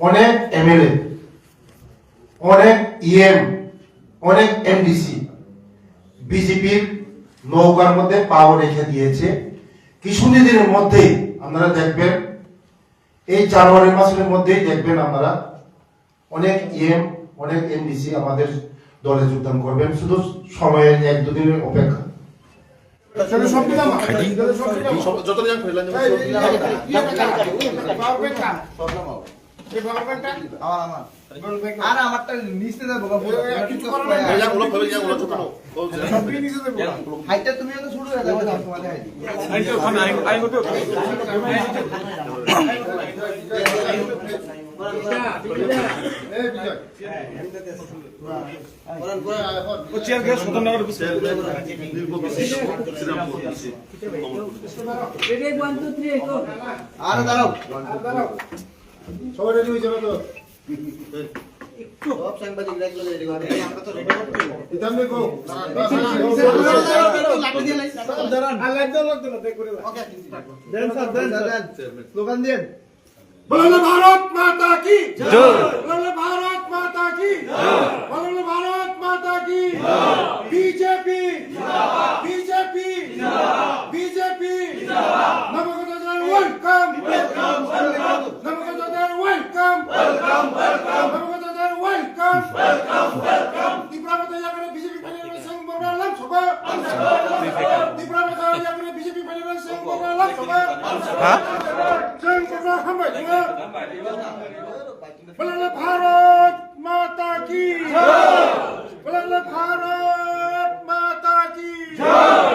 অনেক এমএলএ, অনেক ইএম, অনেক এমডিসি বিজেপির নৌকার মধ্যে পাও রেখে দিয়েছে। কিছুদিনের মধ্যেই আপনারা দেখবেন, এই জানুয়ারি মাসের মধ্যেই দেখবেন আপনারা অনেক ইএম, অনেক এমডিসি আমাদের দলে যোগদান করবেন। শুধু সময়ের 1-2 দিনের অপেক্ষা। আর আমারটা নিচে দেবো হাইটটা তুমি তো শুরু হয়ে যাবে তোমাদের আর দাঁড়াও সবাই রেডি হয়ে যাবে তো? সব সাংবাদিক রেডি করে আমরা তো রেডি করতে ইতাম দেখো স্লোগান দেন बोलो भारत माता की जय, बोलो भारत माता की जय, बोलो भारत माता की जय। बीजेपी जिंदाबाद, बीजेपी जिंदाबाद, बीजेपी जिंदाबाद। नमस्कार, वेलकम वेलकम वेलकम, नमस्कार, वेलकम वेलकम वेलकम, नमस्कार, वेलकम वेलकम वेलकम। त्रिपुरा याकडे बीजेपी फायनल संघ बोलावला सभा, त्रिपुरा याकडे बीजेपी फायनल संघ बोलावला सभा, संघ बोला हम बोलो भारत माता की जय, बोलो भारत माता की जय।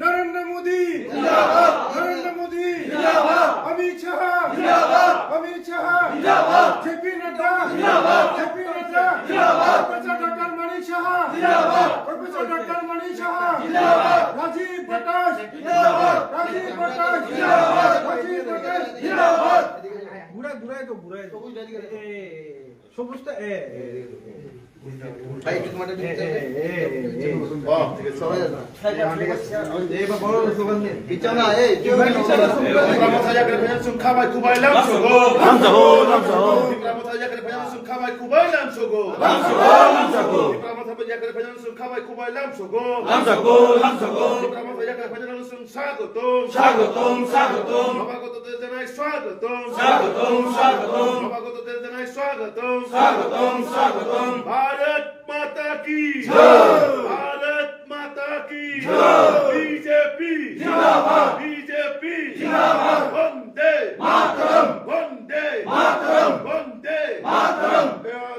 नरेंद्र मोदी जिंदाबाद, नरेंद्र मोदी जिंदाबाद, अमित शाह जिंदाबाद, अमित शाह जिंदाबाद, जेपी नड्डा जिंदाबाद, जेपी नड्डा जिंदाबाद, प्रोफेसर डॉक्टर मनीष शाह जिंदाबाद, प्रोफेसर डॉक्टर मनीष शाह जिंदाबाद, राजीव प्रकाश जिंदाबाद, राजीव प्रकाश जिंदाबाद, राजीव प्रकाश जिंदाबाद। ঘুরাই তো সবুজটা ভাই একটু তোমাদের সবাই এই বা বড় স্লোগান দেন বিছানা এই Ramotaya করে ভেজন সংখ্যা ভাই কুবাইলাম সগো নামসগো নামসগো Ramotaya করে ভেজন সংখ্যা ভাই কুবাইলাম সগো নামসগো নামসগো Ramotaya করে ভেজন সংখ্যা ভাই কুবাইলাম সগো নামসগো নামসগো Ramotaya করে ভেজন সংখ্যা স্বাগতম স্বাগতম স্বাগতম নবাগতদের জানাই স্বাগতম স্বাগতম স্বাগতম নবাগতদের জানাই স্বাগতম স্বাগতম স্বাগতম भारत माता की जय, भारत माता की जय, बीजेपी जिंदाबाद, बीजेपी जिंदाबाद, वंदे मातरम, वंदे मातरम, वंदे मातरम,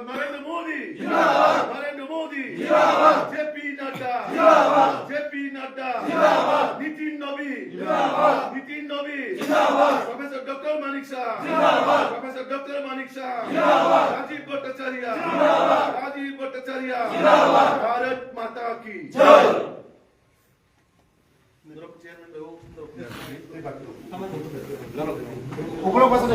नरेंद्र मोदी जिंदाबाद, नरेंद्र मोदी जिंदाबाद, जेपी नड्डा जिंदाबाद, जेपी नड्डा जिंदाबाद, नितिन नबी जिंदाबाद, नितिन नबी जिंदाबाद, प्रोफेसर डॉक्टर मानिक शाह जिंदाबाद, प्रोफेसर डॉक्टर मानिक शाह जिंदाबाद, राजीव भट्टाचार्य जिंदाबाद, राजीव भट्टाचार्य जिंदाबाद, भारत माता की जय। ওগুলো বসে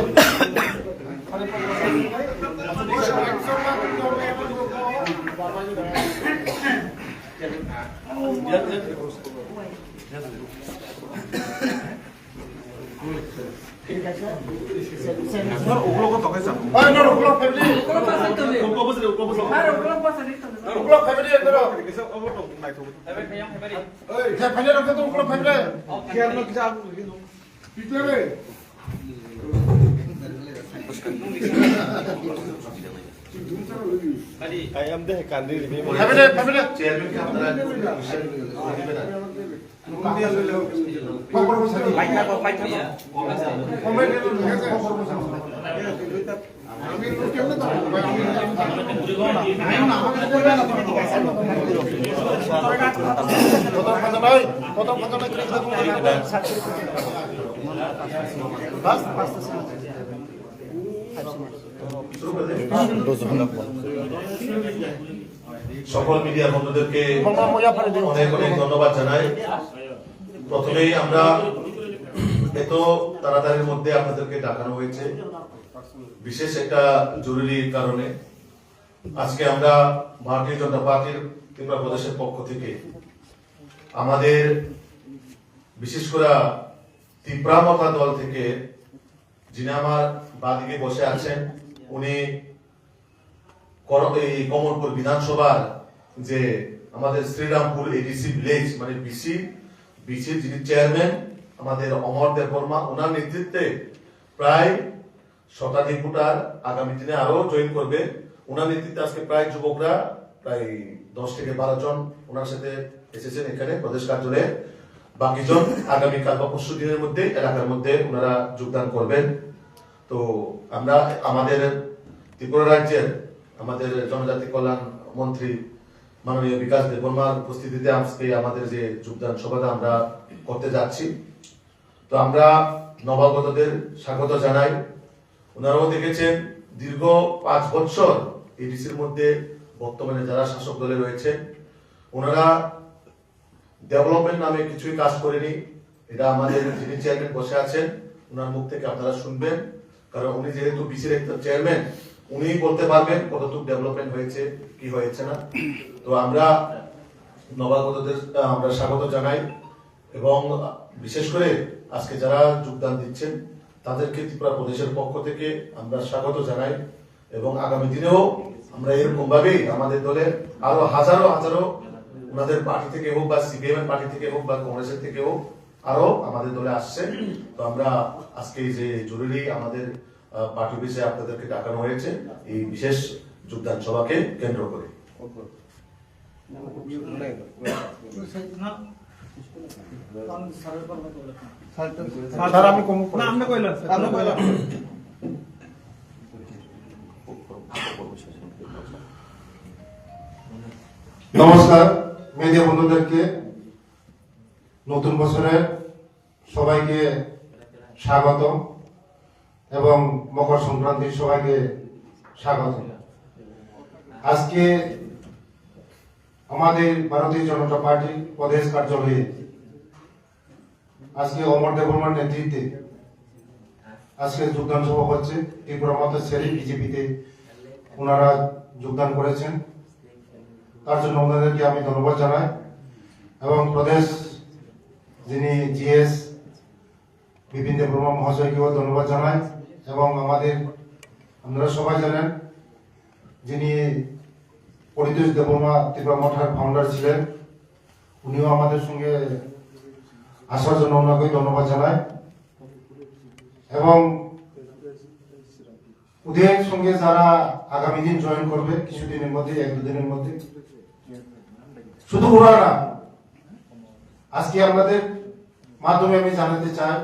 ওগুলো কত কইছা আরে না ওগুলো ফ্যামিলি ওগুলো বসে ওগুলো বসে ওগুলো ফ্যামিলি এর কিছু ওগুলো নাই তো ওই যে ফ্যামিলি রাখতে তো ওগুলো ফ্যামিলি কি আর কিছু আগুন পিছনে আই এম দে কান্দি ফ্যামিলি ফ্যামিলি চেয়ারম্যান কে আপনারা খবর বসে লাইট না লাইট না আমি কেমনে তো কত কত সকল মিডিয়া বন্ধুদেরকে অনেক অনেক ধন্যবাদ জানাই। প্রথমেই আমরা এত তাড়াতাড়ির মধ্যে আপনাদেরকে ডাকানো হয়েছে বিশেষ একটা জরুরি কারণে। আজকে আমরা ভারতীয় জনতা পার্টির ত্রিপুরা প্রদেশের পক্ষ থেকে আমাদের বিশেষ করে ত্রিপুরা মতা দল থেকে যিনি আমার বাদিকে বসে আছেন উনি এই কমলপুর বিধানসভার যে আমাদের শ্রীরামপুর এডিসি ভিলেজ মানে বিসির যিনি চেয়ারম্যান আমাদের অমর দেববর্মা, ওনার নেতৃত্বে প্রায় শতাধিক ভোটার আগামী দিনে আরো জয়েন করবে। ওনার নেতৃত্বে আজকে প্রায় যুবকরা প্রায় 10 থেকে 12 জন ওনার সাথে এসেছেন এখানে প্রদেশ কার্যালয়ে। বাকিজন আগামীকাল বা পরশু দিনের মধ্যে এলাকার মধ্যে ওনারা যোগদান করবেন। তো আমরা আমাদের ত্রিপুরা রাজ্যের আমাদের জনজাতি কল্যাণ মন্ত্রী মাননীয় বিকাশ দেববর্মার উপস্থিতিতে আজকে আমাদের যে যোগদান সভাটা আমরা করতে যাচ্ছি, তো আমরা নবাগতদের স্বাগত জানাই। ওনারাও দেখেছেন দীর্ঘ 5 বছর এডিসির মধ্যে বর্তমানে যারা শাসক দলে রয়েছে ওনারা ডেভেলপমেন্ট নামে কিছুই কাজ করেনি। এটা আমাদের যিনি চেয়ারম্যান বসে আছেন ওনার মুখ থেকে আপনারা শুনবেন, কারণ উনি যেহেতু বিসির একটা চেয়ারম্যান, উনিই বলতে পারবেন কতটুকু ডেভেলপমেন্ট হয়েছে কি হয়েছে না। তো আমরা নবাগতদের আমরা স্বাগত জানাই এবং বিশেষ করে আজকে যারা যোগদান দিচ্ছেন তাদেরকে ত্রিপুরা প্রদেশের পক্ষ থেকে আমরা স্বাগত জানাই এবং আগামী দিনেও আমরা এরকম ভাবেই আমাদের দলের আরো হাজারো হাজারো ওনাদের পার্টি থেকে হোক বা সিপিএম এর পার্টি থেকে হোক বা কংগ্রেসের থেকে হোক আরো আমাদের দলে আসছে। তো আমরা আজকে যে জরুরি আমাদের পার্টি অফিসে আপনাদেরকে ডাকানো হয়েছে এই বিশেষ যোগদান সভাকে কেন্দ্র করে। স্যার আমি কম না আমরা কইলাম নমস্কার মিডিয়া বন্ধুদেরকে, নতুন বছরের সবাইকে স্বাগত এবং মকর সংক্রান্তির সবাইকে স্বাগত। আজকে আমাদের ভারতীয় জনতা পার্টি প্রদেশ কার্যালয়ে আজকে অমর দেববর্মার নেতৃত্বে আজকে যোগদান সভা হচ্ছে। ত্রিপুরা মতো ছেড়ে বিজেপিতে ওনারা যোগদান করেছেন, তার জন্য ওনাদেরকে আমি ধন্যবাদ জানাই এবং প্রদেশ যিনি জিএস বিপিন দেববর্মা মহাশয়কেও ধন্যবাদ জানাই এবং আমাদের আপনারা সবাই জানেন যিনি পরিতোষ দেববর্মা ত্রিপুরা মঠার ফাউন্ডার ছিলেন, উনিও আমাদের সঙ্গে আসার জন্য ওনাকে ধন্যবাদ জানাই এবং ওদের সঙ্গে যারা আগামী দিন জয়েন করবে কিছুদিনের মধ্যে 1-2 দিনের মধ্যে, শুধু ওরা না, আজকে আমাদের মাধ্যমে আমি জানাতে চাই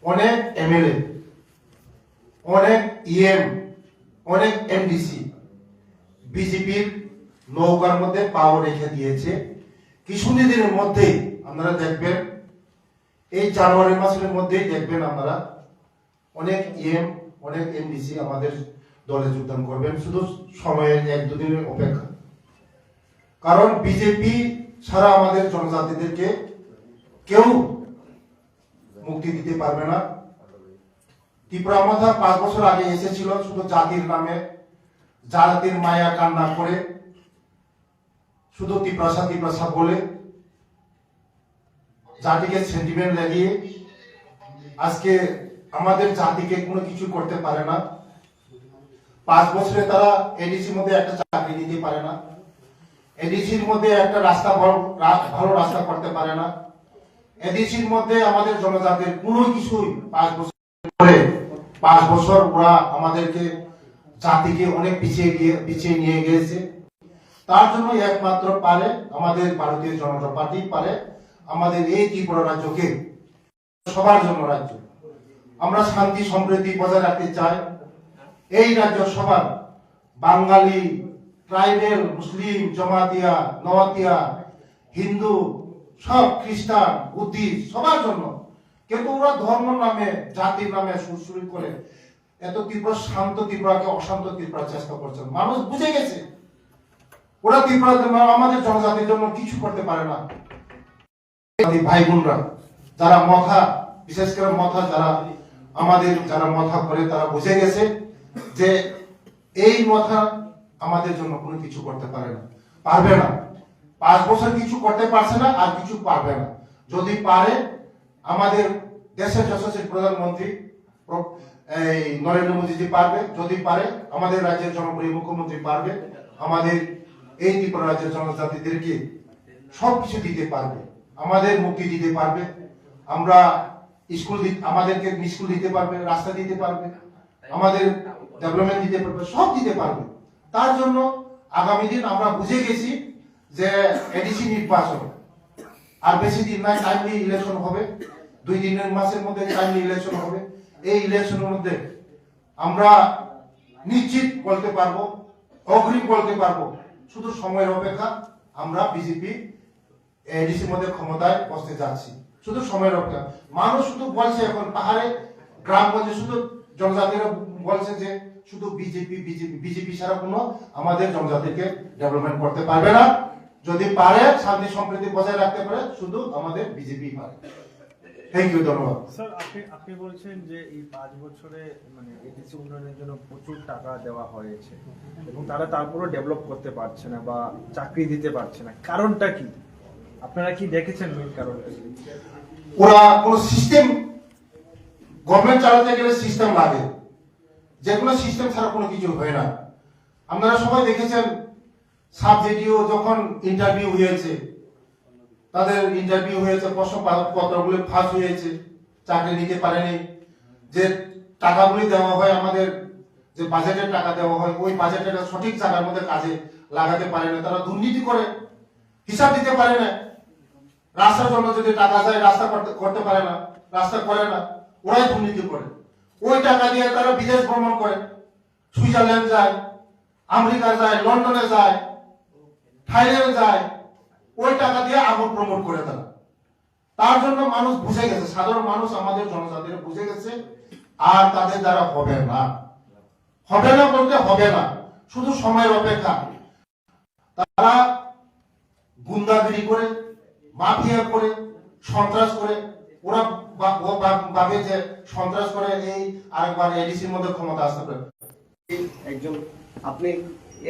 অনেক এমএলএ, অনেক ইএম, অনেক এমডিসি বিজেপির নৌকার মধ্যে পাও রেখে দিয়েছে। কিছুদিনের মধ্যেই আপনারা দেখবেন, এই জানুয়ারি মাসের মধ্যেই দেখবেন আপনারা অনেক ইএম, অনেক এমডিসি আমাদের দলে যোগদান করবেন। শুধু সময়ের 1-2 দিনের অপেক্ষা, কারণ বিজেপি ছাড়া আমাদের জনজাতিদেরকে কেউ মুক্তি দিতে পারবে না। ত্রিপুরা মাথা 5 বছর আগে এসেছিল শুধু জাতির নামে, জাতির মায়া কান্না করে, শুধু ত্রিপ্রাসা বলে জাতিকে সেন্টিমেন্ট লাগিয়ে আজকে আমাদের জাতিকে কোনো কিছু করতে পারে না। 5 বছরে তারা এডিসির মধ্যে একটা চাকরি দিতে পারে না, এডিসির মধ্যে একটা রাস্তা ভালো রাস্তা করতে পারে না, এডিসির মধ্যে আমাদের জনজাতির কোনো কিছুই 5 বছর ওরা আমাদেরকে জাতিকে অনেক পিছিয়ে নিয়ে গিয়েছে। তার জন্য একমাত্র পারে আমাদের ভারতীয় জনতা পার্টি পারে আমাদের এই ত্রিপুরা রাজ্যকে সবার জন্য রাজ্য। আমরা শান্তি সম্প্রীতি বজায় রাখতে চাই। এই রাজ্য সবার, বাঙালি, ট্রাইবেল, মুসলিম, জমাতিয়া, নওয়াতিয়া, হিন্দু, সব খ্রিস্টান, বুদ্ধিস্ট, সবার জন্য। কিন্তু ওরা ধর্ম নামে, জাতির নামে সুরসুরি করে এত তীব্র শান্ত ত্রিপুরাকে অশান্ত ত্রিপুরার চেষ্টা করছে। মানুষ বুঝে গেছে ওরা ত্রিপুরা আমাদের জনজাতির জন্য কিছু করতে পারে না। ভাই বোনরা যারা মথা, বিশেষ করে মথা যারা আমাদের যারা মথা করে, তারা বুঝে গেছে যে এই মথা আমাদের জন্য কোনো কিছু করতে পারে না, পারবে না। 5 বছর কিছু করতে পারছে না, আর কিছু পারবে না। যদি পারে আমাদের দেশের যশস্বী প্রধানমন্ত্রী এই নরেন্দ্র মোদীজি পারবে, যদি পারে আমাদের রাজ্যের জনপ্রিয় মুখ্যমন্ত্রী পারবে, আমাদের এই ত্রিপুরা রাজ্যের জনজাতিদেরকে সবকিছু দিতে পারবে, আমাদের মুক্তি দিতে পারবে, আমরা আমাদেরকে স্কুল দিতে পারবে, রাস্তা দিতে পারবে, আমাদের ডেভেলপমেন্ট দিতে পারবে, সব দিতে পারবে। তার জন্য আগামী দিন আমরা বুঝে গেছি যে এডিসি নির্বাচন আর বেশি দিন নাই, টাইমলি ইলেকশন হবে, 2-3 মাসের মধ্যে টাইমলি ইলেকশন হবে। এই ইলেকশনের মধ্যে আমরা নিশ্চিত বলতে পারবো, অগ্রিম বলতে পারবো, শুধু সময়ের অপেক্ষা। আমরা বিজেপি এডিসির মধ্যে ক্ষমতায় বসতে যাচ্ছি, শুধু সময়ের অপেক্ষা। মানুষ শুধু বলছে এখন পাহাড়ে গ্রামগঞ্জে শুধু জনজাতিরা বলছে যে শুধু বিজেপি বিজেপি বিজেপি ছাড়া কোনো আমাদের জনজাতিকে ডেভেলপমেন্ট করতে পারবে না। যদি পারে শান্তি সম্প্রীতি বজায় রাখতে পারে শুধু আমাদের বিজেপি পারে। থ্যাংক ইউ, ধন্যবাদ। স্যার, আপনি বলছেন যে এই 5 বছরে মানে এডিসি উন্নয়নের জন্য প্রচুর টাকা দেওয়া হয়েছে এবং তারা তারপরও ডেভেলপ করতে পারছে না বা চাকরি দিতে পারছে না, কারণটা কি? আপনারা কি দেখেছেন মেইন কারণটা? ওরা কোন সিস্টেম, গভর্নমেন্ট চালাতে গেলে সিস্টেম লাগে, যে কোনো সিস্টেম ছাড়া কোনো কিছু হয় না। আপনারা সবাই দেখেছেন সাবজেক্টিও যখন ইন্টারভিউ হয়েছে, তাদের ইন্টারভিউ হয়েছে, প্রশ্নপত্রগুলি ফাঁস হয়েছে, চাকরি নিতে পারেনি। যে টাকাগুলি দেওয়া হয়, আমাদের যে বাজেটের টাকা দেওয়া হয়, ওই বাজেটের সঠিক জায়গার মধ্যে কাজে লাগাতে পারে না, তারা দুর্নীতি করে, হিসাব দিতে পারে না। রাস্তার জন্য যদি টাকা যায়, রাস্তা করতে পারে না, রাস্তা করে না, ওরাই দুর্নীতি করে। ওই টাকা দিয়ে তারা বিদেশ ভ্রমণ করে, সুইজারল্যান্ড যায়, আমেরিকা যায়, লন্ডনে যায়, থাইল্যান্ডে যায়, ওই টাকা দিয়ে আমোদ প্রমোট করে তারা। তার জন্য মানুষ বুঝে গেছে, সাধারণ মানুষ আমাদের জনজাতিরা বুঝে গেছে, আর তাদের দ্বারা হবে না, হবে না বলতে হবে না, শুধু সময়ের অপেক্ষা। তারা গুন্ডাগিরি করে, মাফিয়া করে, সন্ত্রাস করে, ওরা ভাবে যে সন্ত্রাস করে এই আরেকবার এডিসির মধ্যে ক্ষমতা আসতে পারে। একজন আপনি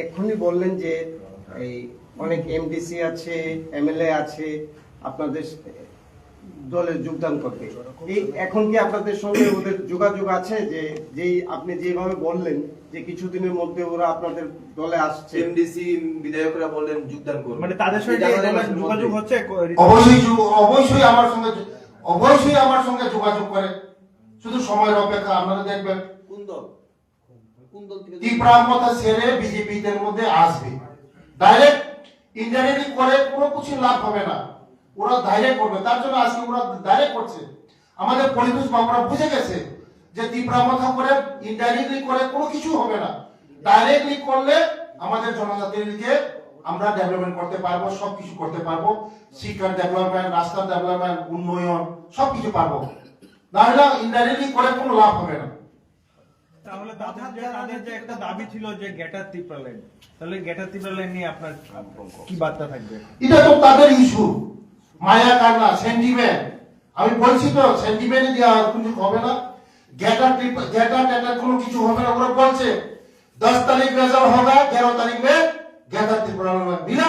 এক্ষুনি বললেন যে এই অনেক এমডিসি আছে, এমএলএ আছে আপনাদের দলে যোগদান করতে, এই এখন কি আপনাদের সঙ্গে ওদের যোগাযোগ আছে? যে যেই আপনি যেভাবে বললেন যে কিছুদিনের মধ্যে ওরা আপনাদের দলে আসছে, এমডিসি বিধায়করা বললেন যোগদান করুন, মানে তাদের সঙ্গে যোগাযোগ হচ্ছে? অবশ্যই আমার সঙ্গে যোগাযোগ করে, শুধু সময়ের অপেক্ষা। আপনারা দেখবেন কোন দল থেকে ত্রিপুরার মতো ছেড়ে বিজেপিদের মধ্যে আসবে, ডাইরেক্ট ইনডাইরেক্টলি করে কোনো কিছু লাভ হবে না, ওরা ডাইরেক্ট করবে। তার জন্য আজকে ওরা ডাইরেক্ট করছে। আমাদের পরিবেশ বাবুরা বুঝে গেছে যে ত্রিপুরা মাথা করে ইনডাইরেক্টলি করে কোনো কিছু হবে না, ডাইরেক্টলি করলে আমাদের জনজাতিকে আমরা ডেভেলপমেন্ট করতে পারবো, সবকিছু করতে পারবো, শিক্ষার ডেভেলপমেন্ট, রাস্তার ডেভেলপমেন্ট, উন্নয়ন সবকিছু পারবো। নাহলে ইনডাইরেক্টলি করে কোনো লাভ হবে না। তাহলে তাদের যে একটা দাবি ছিল যে গেটার ত্রিপুরা লাইন, তাহলে গেটার ত্রিপুরা লাইন নিয়ে আপনার কি বার্তা থাকবে? এটা তো তাদের ইস্যু, মায়া কান্না, সেন্টিমেন্ট। আমি বলছি তো সেন্টিমেন্ট দিয়ে কিছু হবে না, গেটার কোনো কিছু হবে না। ওরা বলছে 10 तारीख रिजल्ट होगा, 11 तारीख में गैदर त्रिपुरा में मिला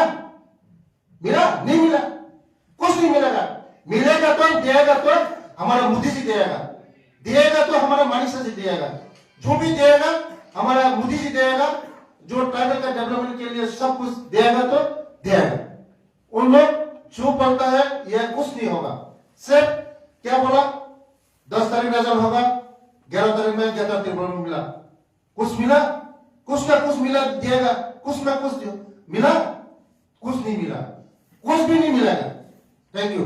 नहीं मिला, कुछ नहीं मिलेगा। मिलेगा तो देगा तो हमारा मोदी जी देगा तो हमारा मनीषा जी देगा, जो भी देगा हमारा मोदी जी देगा, जो ट्राइबल का डेवलपमेंट के लिए सब कुछ देगा तो देगा। उन लोग जो बोलता है यह कुछ नहीं होगा। सिर्फ क्या बोला, 10 तारीख रिजल्ट होगा, 11 तारीख में गैदर त्रिपुरा में मिला, कुछ मिला, कुछ ना कुछ मिला देगा, कुछ ना कुछ मिला, कुछ नहीं मिला, कुछ भी नहीं मिलेगा। Thank you.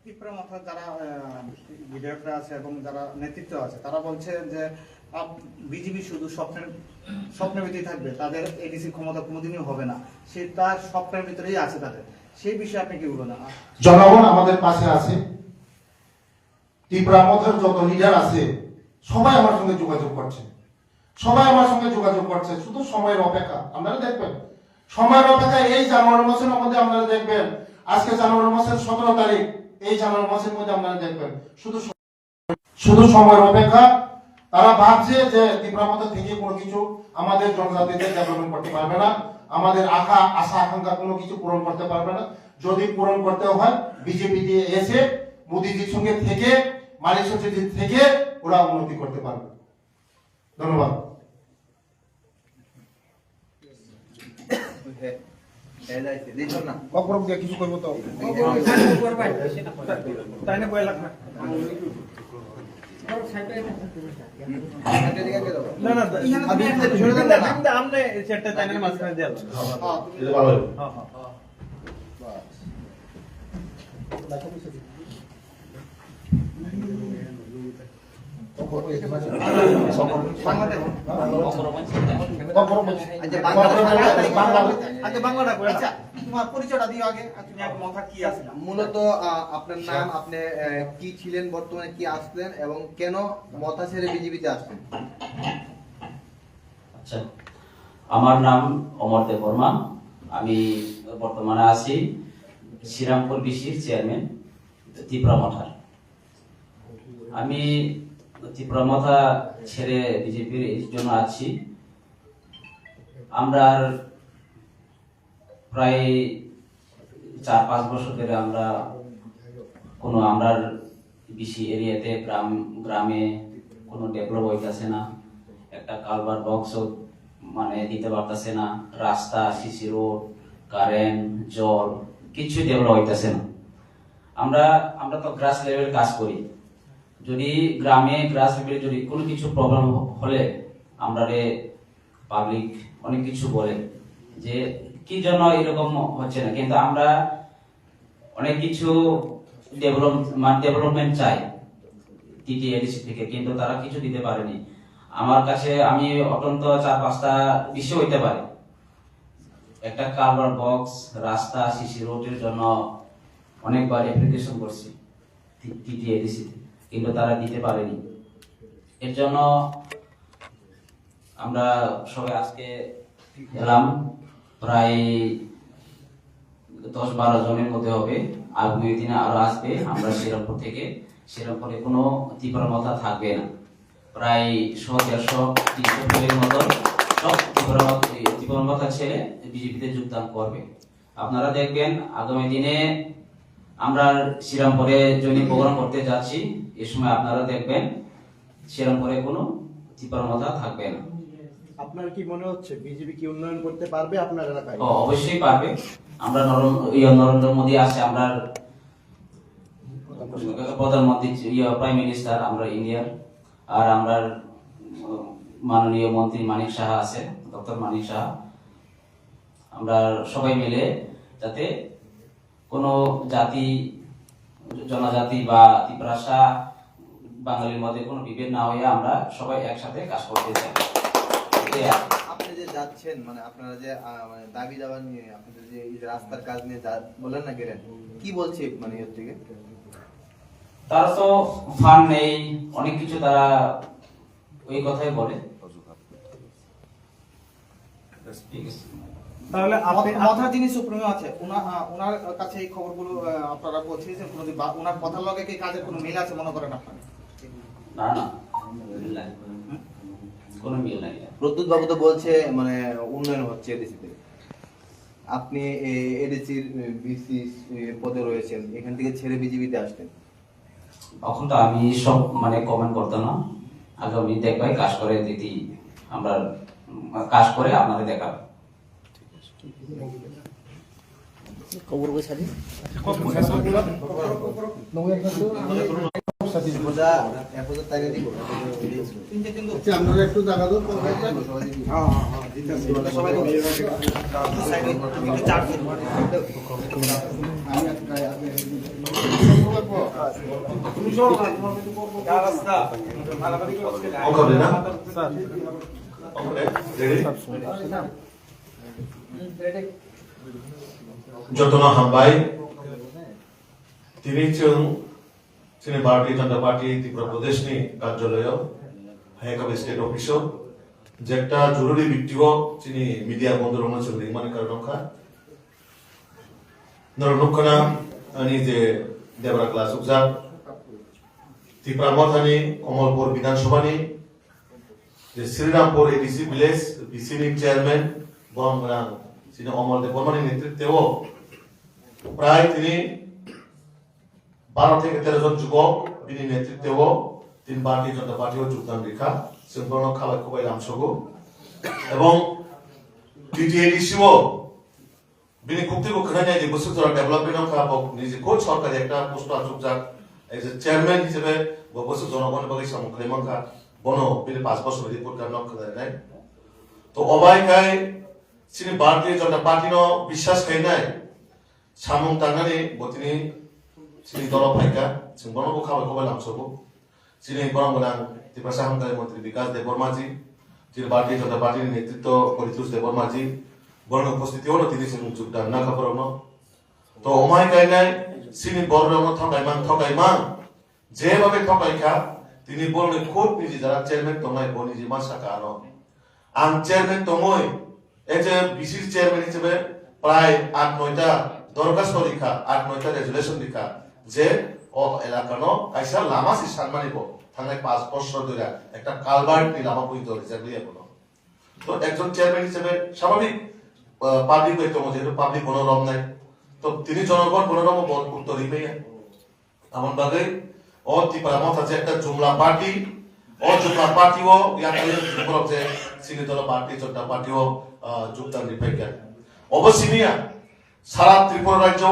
ত্রিপুরা মাথা যারা বিধায়করা আছে এবং যারা নেতৃত্ব আছে তারা বলছে যে বিজেপি শুধু স্বপ্নের ভিতরেই থাকবে, তাদের এডিসি ক্ষমতা কোনোদিনই হবে না, সে তার স্বপ্নের ভিতরেই আছে তাদের। সেই বিষয়ে আপনি কি বলবেন? জনগণ আমাদের পাশে আছে, ত্রিপুরা মাথার যত লিডার আছে সবাই আমার সঙ্গে যোগাযোগ করছে, শুধু সময়ের অপেক্ষা। আপনারা দেখবেন সময়ের অপেক্ষা। এই জানুয়ারি মাসের মধ্যে আপনারা দেখবেন, আজকে জানুয়ারি মাসের 17 তারিখ, এই জানুয়ারি মাসের মধ্যে আপনারা দেখবেন শুধু সময়ের অপেক্ষা। তারা ভাবছে যে ত্রিপুরা মাথা থেকে কোনো কিছু আমাদের জনজাতিদের ডেভেলপমেন্ট করতে পারবে না, আমাদের আশা আকাঙ্ক্ষা কোনো কিছু পূরণ করতে পারবে না। যদি পূরণ করতে হয় বিজেপি দিয়ে এসে মোদিজির সঙ্গে থেকে মালিক সোসাইটি থেকে ওরা উন্নতি করতে পারবে। ধন্যবাদ। কপরক দিয়ে কিছু করবো তো তাই না কয় লাখ না না না আমনে সেটা তাই না মাঝখানে দেওয়া এটা ভালো হবে। হ্যাঁ হ্যাঁ আচ্ছা বাংলাটা কই আচ্ছা তোমার পরিচয়টা দিও আগে, আর তুমি আগে মাথা কি আছে? মূলত আপনার নাম, আপনি কি ছিলেন, বর্তমানে কি আসলেন এবং কেন মতা ছেড়ে বিজেপিতে আসলেন? আচ্ছা, আমার নাম অমর দেব বর্মা। আমি বর্তমানে আছি শ্রীরামপুর বিসির চেয়ারম্যান ত্রিপুরা মঠার। আমি ত্রিপুরা মঠা ছেড়ে বিজেপির এই জন্য আছি, আমরা প্রায় 4-5 বছর ধরে আমরা বিসি এরিয়াতে গ্রামে কোনো ডেভেলপ হইতেছে না, একটা কালভার বক্স মানে দিতে পারতেছে না, রাস্তা, সিসি রোড, কারেন্ট, জল কিছু ডেভেলপ হইতেছে না। আমরা তো গ্রাস লেভেল কাজ করি, যদি গ্রামে গ্রাস লেভেলে যদি কোনো কিছু প্রবলেম হলে আমরা পাবলিক অনেক কিছু বলে যে কি জন্য এরকম হচ্ছে না, কিন্তু আমরা অনেক কিছু ডেভেলপমেন্ট চাই টিটিএডিসি থেকে, কিন্তু তারা কিছু দিতে পারেনি। আমার কাছে আমি অত্যন্ত 4-5টা বিষয় হইতে পারে, একটা কালভার বক্স, রাস্তা, সিসি রোডের জন্য অনেকবার অ্যাপ্লিকেশন করছি টিটিএডিসি, কিন্তু তারা দিতে পারেনি। এর জন্য আমরা সবাই আজকে এলাম, প্রায় 10-12 জনের মধ্যে হবে, আগামী দিনে আরো আসবে। আমরা শ্রীরামপুর থেকে, শ্রীরামপুরে কোনো ত্রিপুরা মথা থাকবে না, প্রায় 100-150-300 মতো সব ত্রিপুরা মথা ছেড়ে বিজেপিতে যোগদান করবে। আপনারা দেখবেন আগামী দিনে আমরা শ্রীরামপুরে জমি প্রোগ্রাম করতে যাচ্ছি, এই সময় আপনারা দেখবেন শ্রীরামপুরে কোনো ত্রিপুরা মথা থাকবে না। আপনার কি মনে হচ্ছে বিজেপি কি উন্নয়ন করতে পারবে আপনার এলাকায়? অবশ্যই পারবে। আমরা নরেন্দ্র মোদী আছে, আমরা প্রধানমন্ত্রী, প্রাইম মিনিস্টার আমরা ইন্ডিয়ার, আর আমরা মাননীয় মন্ত্রী মানিক সাহা আছে, ডক্টর মানিক সাহা। আমরা সবাই মিলে যাতে কোনো জাতি, জনজাতি বা ত্রিপুরাসা বাঙালির মধ্যে কোনো বিভেদ না হয়ে আমরা সবাই একসাথে কাজ করতে চাই। আপনি যে যাচ্ছেন, মানে আপনারা যে মানে দাবি দাবা নিয়ে আপনাদের যে এই যে রাস্তার কাজ নিয়ে বলেন না গেলেন, কি বলছে মানে এর থেকে? তারা তো ফান্ড নেই, অনেক কিছু তারা ওই কথাই বলে। তাহলে আপনি মাথার যিনি সুপ্রিমো আছে ওনার কাছে এই খবরগুলো আপনারা পৌঁছেছেন? কোনোদিন বা ওনার কথার লগে কি কাজের কোনো মিল আছে মনে করেন আপনারা? না না, মিল নাই, কোনো মিল নাই। প্রদ্যুৎ বাবু তো বলছে মানে উন্নয়ন হচ্ছে এডিসিতে, আপনি এডিসির বিসি পদে রয়েছেন, এখান থেকে ছেড়ে বিজেপিতে আসতেন। এখন তো আমি সব মানে কমেন্ট করতাম না, আগামী দেখবাই কাজ করে দিদি, আমরা কাজ করে আপনাদের দেখাবো। আপনারা একটু জায়গা দাও। ওখানে না যতনা হাম্বাই তিনি তিনি ভারতীয় জনতা পার্টি ত্রিপুরা প্রদেশনি কার্যালয় হাইকাব স্টেট অফিস যে একটা জরুরি ভিত্তিক তিনি মিডিয়া বন্ধ রয়েছে মানে কারণখা নরনক্ষণা আনি যে দেবরা ক্লাস উজাব ত্রিপুরা মথানি কমলপুর বিধানসভানি যে শ্রীরামপুর এডিসি ভিলেজ বিসিনি চেয়ারম্যান বংগ্রাং তিনি অমর দেব বর্মার নেতৃত্বেও প্রায় তিনি 12 থেকে 13 জন যুবক बिनि नेतृत्व तीन भारतीय जनता पार्टी যোগদান রেখা সম্পূর্ণ খাবার খুবই লামসগো এবং টিটিএডিসিও বিনি খুবটিকে খনাই যে বসুতরা ডেভেলপমেন্ট খাবক নিজে কোচ সরকারি একটা পোস্ট আচুকজাক এজ এ চেয়ারম্যান হিসেবে বসু জনগণের বাকি সামগ্রীমানকা বনো বিনি 5 বছর রিপোর্ট কার্ড নকদায় নাই তো অবাইকাই সিনি भारतीय जनता पार्टी नो বিশ্বাস খাইনাই সামুং তাঙ্গানি বতিনি সিনি দল ফাইকা সিংবনবো খাবার খুবই লামসগো সিনি বরমগোনাং ত্রিপুরা হামকারি মন্ত্রী বিকাশ দেববর্মাজি যিনি भारतीय जनता पार्टी नेतृत्व परितोष देबबर्माजी বর্ণ উপস্থিতিও তিনি যোগদান না খবরন তো অমাই গাইনাই সিনি বর্ণ ঠকাইমান যেভাবে ঠকাইখা তিনি বলনে খুব নিজে যারা চেয়ারম্যান তমাই বনি যে মাসা কানো আন চেয়ারম্যান তমই এই যে বিসির চেয়ারম্যান হিসেবে প্রায় 8-9টা দরখাস্ত লেখা 8-9টা রেজুলেশন লেখা যে ও এলাকানো কাইসা লামা সি সানমানিব থানায় 5 বছর ধরে একটা কালভার্ট নি লামা বই ধরে জাগলিয়া বলো তো একজন চেয়ারম্যান হিসেবে স্বাভাবিক পাবলিক হইতো যেহেতু পাবলিক মনোরম নাই তো তিনি জনগণ মনোরম উত্তর দিবে এমন ভাবে ও ত্রিপুরা মত আছে একটা জুমলা পার্টিও ইয়াকালে জুমলা যে সিনিদল পার্টি জনতা পার্টিও যোগদান দিবে অবশ্যই সারা ত্রিপুরা রাজ্য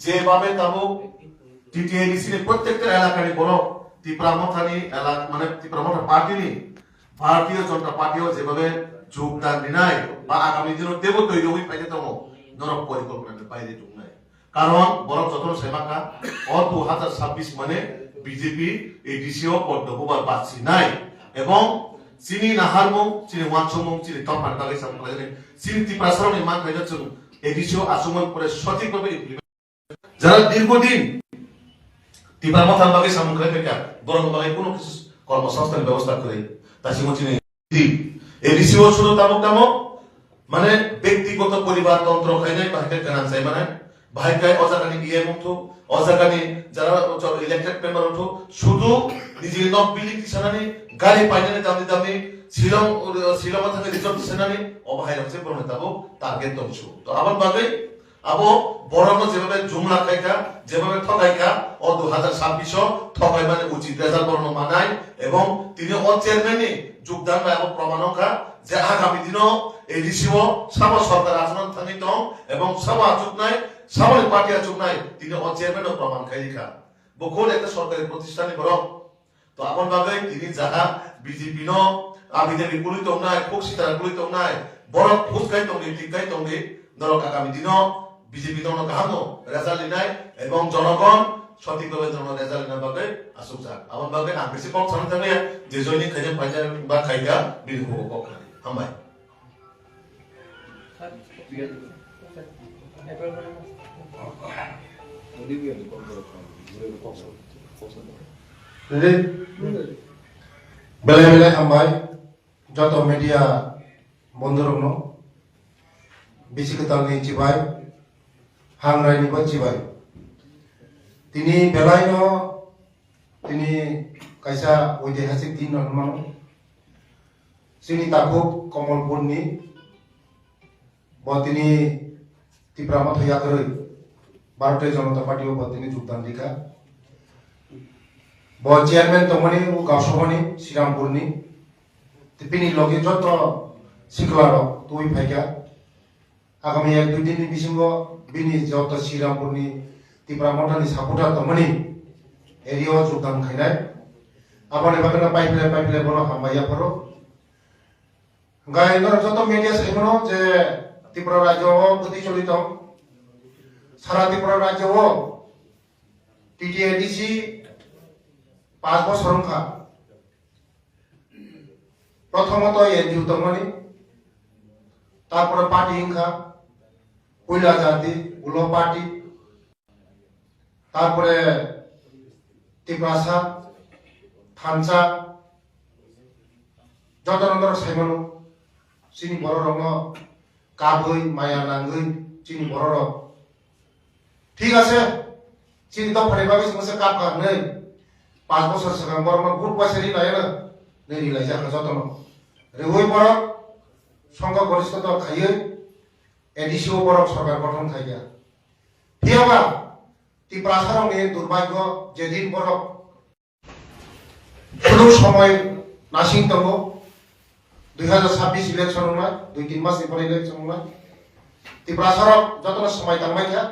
যেভাবে তাবো টিটিএডিসি এর প্রত্যেকটা এলাকায় বড় ত্রিপুরা মথানি এলাকা মানে ত্রিপুরা মথা পার্টি ভারতীয় জনতা পার্টিও যেভাবে যোগদান দিনাই বা আগামী দিনের দেব তৈরি হই পাইতে তম নরক পরিকল্পনা বাইরে যোগ নাই কারণ বড় যতন সেমাকা ও 2026 মানে বিজেপি এডিসিও পদ্মকুমার বাসি নাই এবং চিনি নাহারমুং চিনি ওয়ানসমুং চিনি তফান কালে সামনে চিনি ত্রিপুরাসরণে মান খাইছে এডিসিও আচমন করে সঠিকভাবে যারা দীর্ঘদিন ত্রিপুরা মথান বাকি সামনে বেকার বরং বাকি কোনো কিছু কর্মসংস্থানের ব্যবস্থা করে তাছি চিনি এডিসিও শুধু তামক মানে ব্যক্তিগত পরিবার তন্ত্র খাইনাই বাহিকে গান চাই মানে বাহিকায় অজাগানি ইএম উঠো অজাগানি যারা ইলেক্টেড মেম্বার উঠো শুধু নিজে নক বিল্ডিং দিছানানি গাড়ি পাইনানি দামি শিলং থাকে রিসর্ট দিছানানি অবাহাই হচ্ছে প্রণেতাবো টার্গেট দমছু তো আবার বাগে আবো বড়ন যেভাবে জুমলা খাইকা যেভাবে ঠকাইকা ও 2026 ঠকাই মানে উচিত রেজাল্ট বর্ণ মানায় এবং তিনি ও চেয়ারম্যানে যোগদান এবং প্রমাণকা যে আগামী দিনও এডিসিও সাব সরকার আচরণ থাকি দং এবং সব আচুক নাই সামরিক পার্টি আচুক নাই তিনি ও চেয়ারম্যানও প্রমাণ খাইকা বহুল একটা সরকারি প্রতিষ্ঠানে বরং তো আপন ভাবে তিনি যাহা বিজেপি ন আবিদেবী গুলিত নাই ফোকসিতারা গুলিত নাই বড় ফুসকাই তঙ্গি টিকাই তঙ্গি দলক আগামী দিনও বিজেপি দল গাহানো রেজাল্ট নাই এবং জনগণ সঠিকভাবে জনগণ রেজাল্ট না পাবে আসুক যাক আমার ভাবে না বেশি কম সামনে থাকে যে জয়নি খাইতে পাইতে বা খাইকা বিরু পক্ষ হামাই বেলায় বেলায় হামবাই যত মিডিয়া বন্ধুরগ্ন বেশি কথা নেই চিবাই হাংরাইনি বা চিবাই তিনি বেলায় তিনি কাইসা ঐতিহাসিক দিন হনুমান তিনি তাকুক কমলপুরনি তিনি ত্রিপুরা মত হইয়াকরে ভারতীয় জনতা পার্টি তিনি যোগদান দিকা চেয়ারম্যান তমনি ও গাঁওসভানি শ্রীরামপুরনি তিনি লগে যত শিখলার তুই ফাইকা আগামী 1-2 দিন বিসিঙ্গ বিনি যত শ্রীরামপুরনি ত্রিপুরা মঠানি সাপোর্টার তমনি এরিয়াও যোগদান খাইনাই আবার এবার পাইপলে বলো হামাইয়া পড়ো গাইনর যত মিডিয়া সেগুলো যে ত্রিপুরা রাজ্য প্রতিচলিত সারা ত্রিপুরা রাজ্য টিটিএডিসি 5 বছর সংখ্যা প্রথমত এনজিও তমনি তারপরে পার্টি হিংসা কইলা জাতি উলো পার্টি তারপরে ত্রিপুরাসা থানসা যত রকম সাইমন চিনি বড় রঙ কাবই মায়া নাঙ্গই চিনি বড় রঙ ঠিক আছে চিনি তো ফাইবাবি সমস্যা কাপ কাপ নেই 5 বছর সিগাং বড় বহুত পয়সা রি লাইনা নেই রি লাই জাকা যতন রেহই বড় সংঘ গরিষ্ঠতা খাইয়ে এডিসিও বড় সরকার গঠন খাইয়া ফিয়াবা ত্রিপুরা সারংনি দুর্ভাগ্য যেদিন বড় শুধু সময় নাসিং দङ 2026 ইলেকশন নয় 2-3 মাসের পরে ইলেকশন নয় ত্রিপুরা সরক যতটা সময় কামাইখা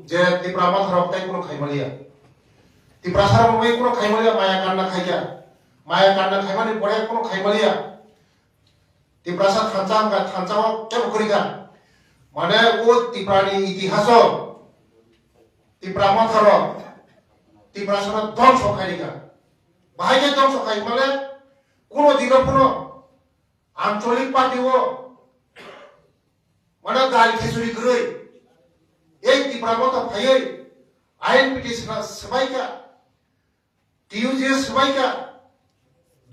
যে ত্রিপুরা মাথারক তাই কোনো খাইমালিয়া ত্রিপুরা সরক নয় কোনো খাইমালিয়া মায়া কান্না খাইয়া মায়া কান্না খাইমানি পরে কোনো খাইমালিয়া ত্রিপুরা সা থানচাও কেন করিগা মানে ও ত্রিপুরানি ইতিহাস ত্রিপুরা মাথারক ত্রিপুরা সরক ধ্বংস খাইগা বাহাইকে ধ্বংস খাই মানে কোনো দিকে কোনো আঞ্চলিক পার্টিও মানে গাল খিচুড়ি করে এই ত্রিপুরা মতো ভাইয়ে আইএনপিটি সবাইকা টিইউজি সবাইকা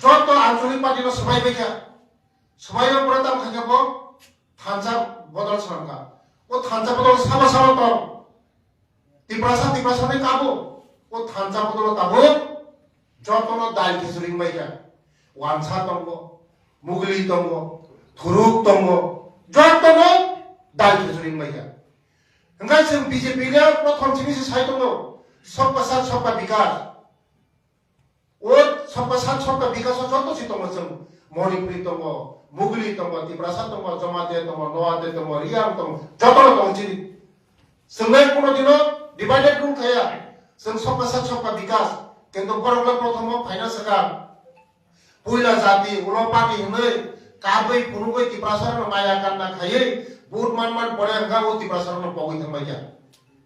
যত আঞ্চলিক পার্টি সবাই বাইকা সবাই পরে দাম খাইকাবো থানচা বদল সরকা ও থানচা বদল সাবা সাবা তো ত্রিপুরা কাবো ও থানচা বদল কাবো যতন দাল খিচুড়ি বাইকা ওয়ানসা দङ মুগলি দङ থুরুক দङ যতন दाल खिचुड़ी मैया हंगाई जों बीजेपी ने प्रथम जिनिस साइ दङ सबका साथ सबका विकास ओ सबका साथ सबका विकास जत सि दङ जों मणिपुरी दङ मुगली दङ त्रिपुरा दङ जमाते दङ नवाते दङ रियां दङ जतन दङ जिनि जोंलाय कोनो दिन डिवाइडेड रुल थाया जों सबका साथ सबका विकास किन्तु बरंला प्रथम फाइनान्स का पुइला जाति उलो पार्टी हनै काबै पुनुबै त्रिपुरा माया कान्ना खायै बुट मान पड़े हंगा वो त्रिपुरा सर में पगई थंबाय क्या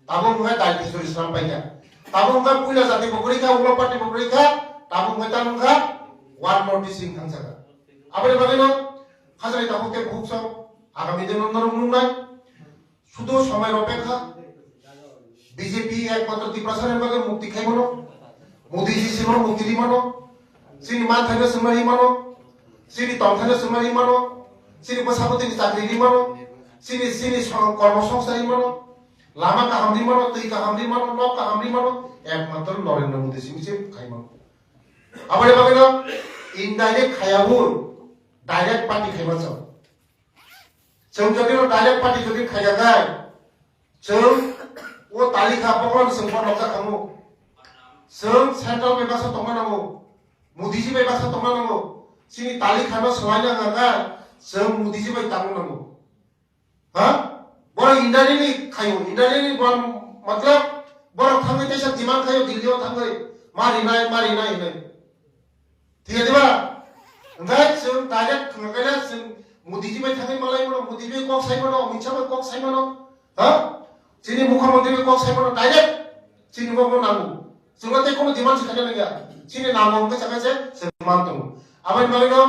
ताबो मुहे दाल खिचुड़ी साम पाय क्या ताबो मुहे पुइला जाति बकरी का उलो पार्टी बकरी का ताबो मुहे ता मुखा वान नोटिसिंग थांसागा आबरे बागेनो हाजराय ताबोके भुक सम आगामी दिन नरम नुनाय शुधु समय अपेक्षा बीजेपी एकमात्र त्रिपुरा सर बागे मुक्ति खाइबनो मोदी जी सिनो मुक्ति दिमानो सिनि मान थाने सुमारि मानो सिनि तम थाने सुमारि मानो सिनि बसापति चाकरी दिमानो सिनि कर्मसंस्थान मानो लामा का हमरी मानो तई का हमरी मानो नौ का हमरी मानो एकमात्र नरेंद्र मोदी सिंह से खाई मानो आबरे बागेनो इनडाइरेक्ट खायाबुर डाइरेक्ट पार्टी खाइमा जों जदि डाइरेक्ट पार्टी जदि खाइगा गाय जों ओ तालिका पकड़ जों बनजा खामु जों सेंट्रल बेबासा दंगानांगौ मोदी जी बेबासा दंगानांगौ सिनि तालिकानो सहायना गागा जों मोदी जी बाय तांगनांगौ हाँ बड़ा इंडायरेक्टली खायो इंडायरेक्टली बड़ा मतलब बड़ा थांगे जैसा दिमाग खायो दिल्ली में थांगे मारी नाय नहीं ठीक है दिवा अंगाय जों डायरेक्ट थांगैला जों मोदी जी बाय थांगे मालाय मनो मोदी बे कक साइमनो अमित शाह बे कक साइमनो हाँ जोंनि मुख्यमंत्री बे कक साइमनो डायरेक्ट जोंनि गमनो नांगौ जोंलाते कोनो डिमान्ड सिखायनो नङा जोंनि नांगौ के जागासे जों मान दङ आबाय मालायनो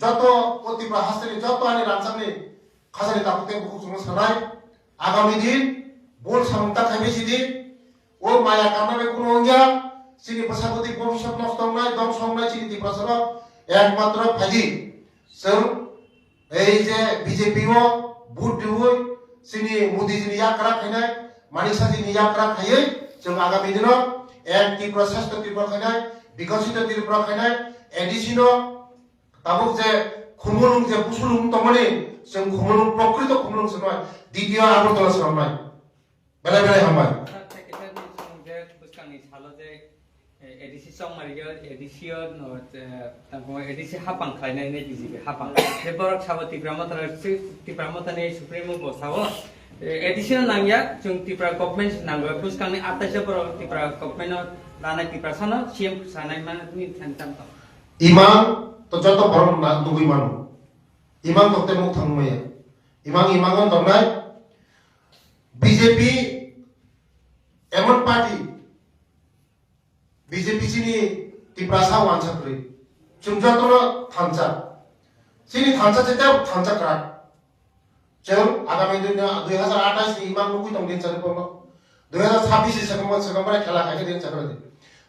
जत त्रिपुरा हास्टेनि जत आनि रानसांनि खासानि तापुते बुकुसुंग सानाय आगामी दिन बोल सामंता खाइबेसि दिन ओ माया कामनाबे कोनो अंगिया सिनि बसापति भविष्यत नष्ट होनाय दम संनाय सिनि त्रिपुरा सर एकमात्र फाइदि जों এই যে বিজেপি ও ভোট দিবই সিনি মোদি জিনি यात्रा खाइनाय मानिसा जिनि यात्रा खायै जों आगामी दिनाव एक त्रिपुरा श्रेष्ठ त्रिपुरा खाइनाय विकसित त्रिपुरा खाइनाय एडिसिनो ताबुक जे खुमुलुं जे बुसुलुं तमनि जों खुमुलुं प्रकृत खुमुलुं सनय द्वितीय आगरतला सामनाय बेले हामबाय एडिसि संमारियो एडिसियो तांको एडिसि हापां खायनायनि बिजिबि हापां बे बरक साबो त्रिपुरा मथानि सुप्रिमो बसावो एडिसियो नांगिया जों त्रिपुरा गभर्नमेन्ट नांगो बुसकांनि 28 बरक त्रिपुरा गभर्नमेन्ट लानाय त्रिपुरा सानो सीएम सानाय माने थांताम इमां तो जत बरम ना दुगै मानु इमां तोते मुख थांमैया इमां दंनाय बीजेपी एमन पार्टी बीजेपी सिनि त्रिपुरा सा वानसाख्रै जों जतनो थांचा सिनि थांचा जेता थांचा क्रा जों आगामी दिन 2028 नि इमां नुगै दं दिन चारपनो 2026 नि सगमबाय खेला खायखे दिन चारदि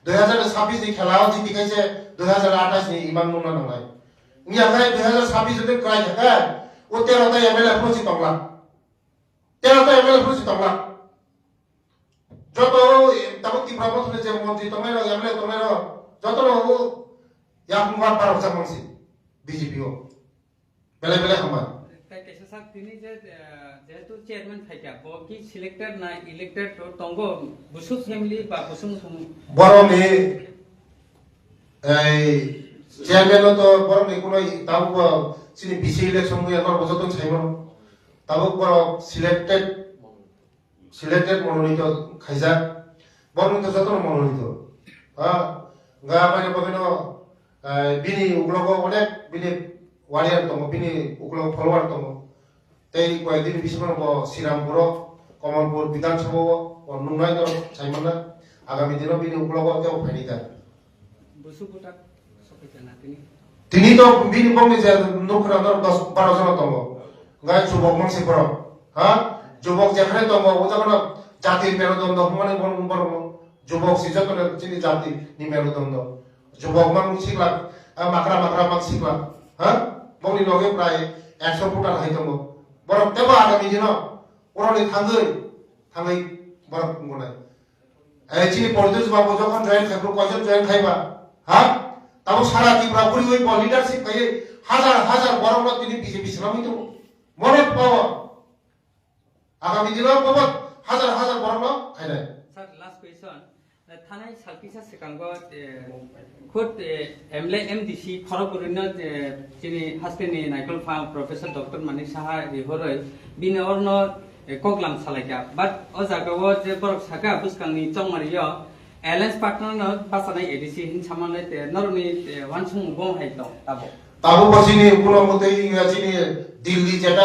2026 नि खेलाव जिति खायसे 2028 नि इमां नुना नंगाय निया खाय 2026 जदि क्राय थाका ओ 13 ता एमएलए फुसि तंगला 13 ता एमएलए फुसि तंगला जतो तब त्रिपुरा मथने जे मंत्री तंगाय एमएलए तंगाय जतो ओ याकुंगा पारक जामंसि बीजेपी ओ बेले हमा कैसे साथ तिनी जेहेतु चेयरमैन थाइका बकी सिलेक्टेड ना इलेक्टेड तंगो बुसु फैमिली बा बुसु बरमे এই চেয়ারম্যানও তো বরং কোনো তাও চিনি বিসি ইলেকশন মুই একবার বছর চাইমন তাও বড় সিলেক্টেড মনোনীত খাইজা বর্ণিত যত মনোনীত গা মানে বিভিন্ন বিনি উগ্লগ অনেক বিনি ওয়ারিয়ার দङ বিনি উগ্লগ ফলোয়ার দङ তাই কয়েকদিন বিশেষ শ্রীরামপুর কমলপুর বিধানসভা নুনাই দল চাইমন আগামী দিনও বিনি উগ্লগ তেও ফাইনিতা বসুপুটা সবাইকে না তিনি তিনি তো বিনি বংনি যে নখরা 10-12 জন দङ গাই যুবক মানসিফোর যুবক যেখানে দङ ও যখন জাতির মেরুদণ্ড মানে বড় যুবক সিজকনে চিনি জাতি নি মেরুদণ্ড যুবক মান শিখলা মাকড়া মান শিখলা বংনি লগে প্রায় 100 ফুটার হাই দङ বরং তেও আগামী দিন ওরনি থাঙ্গই বরং গনাই এই চিনি পরিতোষ বাবু যখন জয়েন খাইব কয়জন জয়েন খাইবা তাও সারা ত্রিপুরা পুরি ওই লিডারশিপ খাই হাজার বরং তিনি বিজেপি ছিলামই তো মনে পাওয়া আগামী দিনের বাবদ হাজার বরং খাইনাই স্যার লাস্ট কোয়েশ্চন থানাই সালকিসা সেকাঙ্গ খুদ এমএলএ এমডিসি খড়গপুরন্য যিনি হাস্তেনি নাইকল ফাং প্রফেসর ডক্টর মানিক সাহা রিহরই বিনঅর্ন কগলাম সালাইকা বাট ও জায়গাও যে বরক সাকা বুসকাংনি চংমারিয় এলায়েন্স পার্টনার বাসানাই এডিসি হিন সামালে নরনি ওয়ানসুং বং হাইতো তাবো তাবো বসিনি কোনো মতেই চিনি দিল্লি যেটা